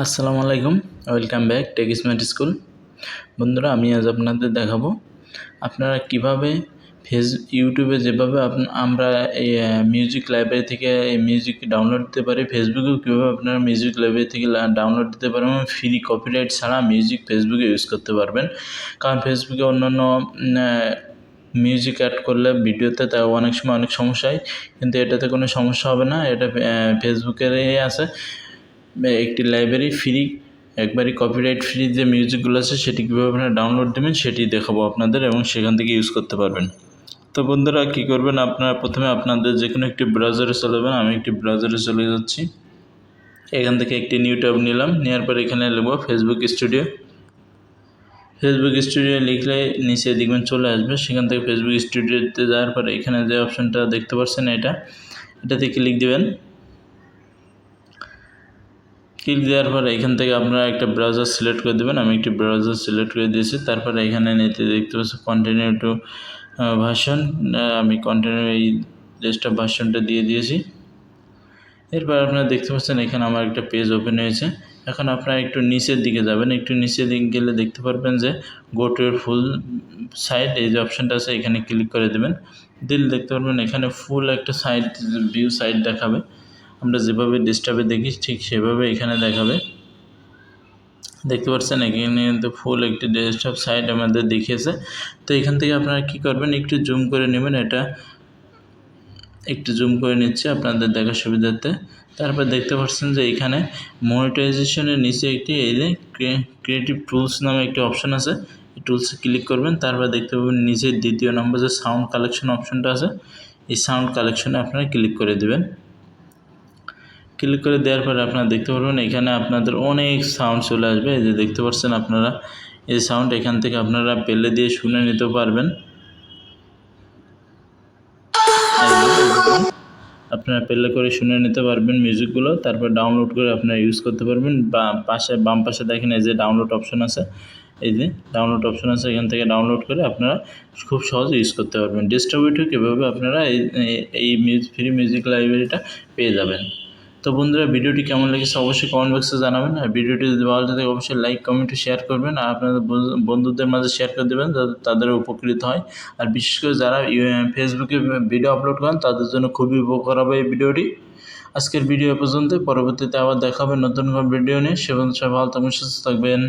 আসসালামু আলাইকুম, welcome back Tech Smart School. বন্ধুরা, আমি আজ আপনাদের দেখাবো আপনারা কিভাবে ইউটিউবে যেভাবে আমরা এই মিউজিক লাইব্রেরি থেকে এই মিউজিক ডাউনলোড দিতে পারি, ফেসবুকেও কীভাবে আপনারা মিউজিক লাইব্রেরি থেকে ডাউনলোড দিতে পারবেন এবং ফ্রি কপিরাইট ছাড়া মিউজিক ফেসবুকে ইউজ করতে পারবেন। কারণ ফেসবুকে অন্যান্য মিউজিক অ্যাড করলে ভিডিওতে তাও অনেক সময় অনেক সমস্যা হয়, কিন্তু এটাতে কোনো সমস্যা হবে না। এটা ফেসবুকেরই আছে একটি লাইব্রেরি ফ্রি, একবারই কপিরাইট ফ্রি যে মিউজিকগুলো আছে সেটি কীভাবে আপনারা ডাউনলোড দেবেন সেটি দেখাবো আপনাদের এবং সেখান থেকে ইউজ করতে পারবেন। তো বন্ধুরা, কী করবেন, আপনারা প্রথমে আপনাদের যে কোনো একটি ব্রাউজারে চলে যাবেন। আমি একটি ব্রাউজারে চলে যাচ্ছি। এখান থেকে একটি নিউ ট্যাব নিলাম, নেওয়ার পর এখানে লিখব ফেসবুক স্টুডিও। ফেসবুক স্টুডিও লিখলে নিচে দেখবেন চলে আসবে। সেখান থেকে ফেসবুক স্টুডিওতে যাওয়ার পরে এখানে যে অপশানটা দেখতে পাচ্ছেন এটাতে ক্লিক দিবেন। ক্লিক দেওয়ার পরে এখান থেকে আপনারা একটা ব্রাউজার সিলেক্ট করে দেবেন। আমি একটি ব্রাউজার সিলেক্ট করে দিয়েছি। তারপরে এখানে নিতে দেখতে পাচ্ছি কন্টিনিউ টু ভার্সন। আমি কন্টিনিউ এই ডেস্কটপ ভার্সনটা দিয়ে দিয়েছি। এরপর আপনারা দেখতে পাচ্ছেন এখানে আমার একটা পেজ ওপেন হয়েছে। এখন আপনারা একটু নিচের দিকে যাবেন। একটু নিচের দিকে গেলে দেখতে পারবেন যে গো টু এর ফুল সাইট, এই যে অপশানটা আছে এখানে ক্লিক করে দেবেন। দিলে দেখতে পারবেন এখানে ফুল একটা সাইট ভিউ সাইট দেখাবে। আমরা যেভাবে ডেস্কটপে দেখি ঠিক সেভাবে এখানে দেখাবে। দেখতে পাচ্ছেন এখানে কিন্তু ফুল একটি ডেস্কটপ সাইট আমাদের দেখিয়েছে। তো এখান থেকে আপনারা কি করবেন, একটু জুম করে নেবেন। এটা একটু জুম করে নিচ্ছে আপনাদের দেখার সুবিধার্থে। তারপর দেখতে পাচ্ছেন যে এখানে মনিটাইজেশনের নিচে একটি এই যে ক্রিয়েটিভ টুলস নামে একটি অপশান আছে। এই টুলসে ক্লিক করবেন। তারপর দেখতে পাবেন নিচে দ্বিতীয় নম্বর যে সাউন্ড কালেকশন অপশানটা আছে, এই সাউন্ড কালেকশনে আপনারা ক্লিক করে দেবেন। ক্লিক করে দেওয়ার পরে আপনারা দেখতে পারবেন এখানে আপনাদের অনেক সাউন্ড চলে আসবে। এই যে দেখতে পাচ্ছেন আপনারা এই সাউন্ড এখান থেকে আপনারা প্লে দিয়ে শুনে নিতে পারবেন। আপনারা প্লে করে শুনে নিতে পারবেন মিউজিকগুলো। তারপর ডাউনলোড করে আপনারা ইউজ করতে পারবেন। বাম পাশে দেখেন এই যে ডাউনলোড অপশন আছে, এই যে ডাউনলোড অপশন আছে, এখান থেকে ডাউনলোড করে আপনারা খুব সহজে ইউজ করতে পারবেন। ডিস্ট্রিবিউটর কীভাবে আপনারা এই ফ্রি মিউজিক লাইব্রেরিটা পেয়ে যাবেন। তো বন্ধুরা, ভিডিওটি কেমন লেগেছে অবশ্যই কমেন্ট বক্সে জানাবেন। আর ভিডিওটি যদি ভালো লাগে অবশ্যই লাইক কমেন্ট শেয়ার করবেন। আর আপনাদের বন্ধুদের মাঝে শেয়ার করে দেবেন যাতে তাদের উপকৃত হয়। আর বিশেষ করে যারা ফেসবুকে ভিডিও আপলোড করেন তাদের জন্য খুবই উপকার হবে এই ভিডিওটি। আজকের ভিডিও পর্যন্ত, পরবর্তীতে আবার দেখা হবে নতুন কোনো ভিডিও নিয়ে। সে পর্যন্ত সবাই ভালো থাকবেন, সুস্থ থাকবেন।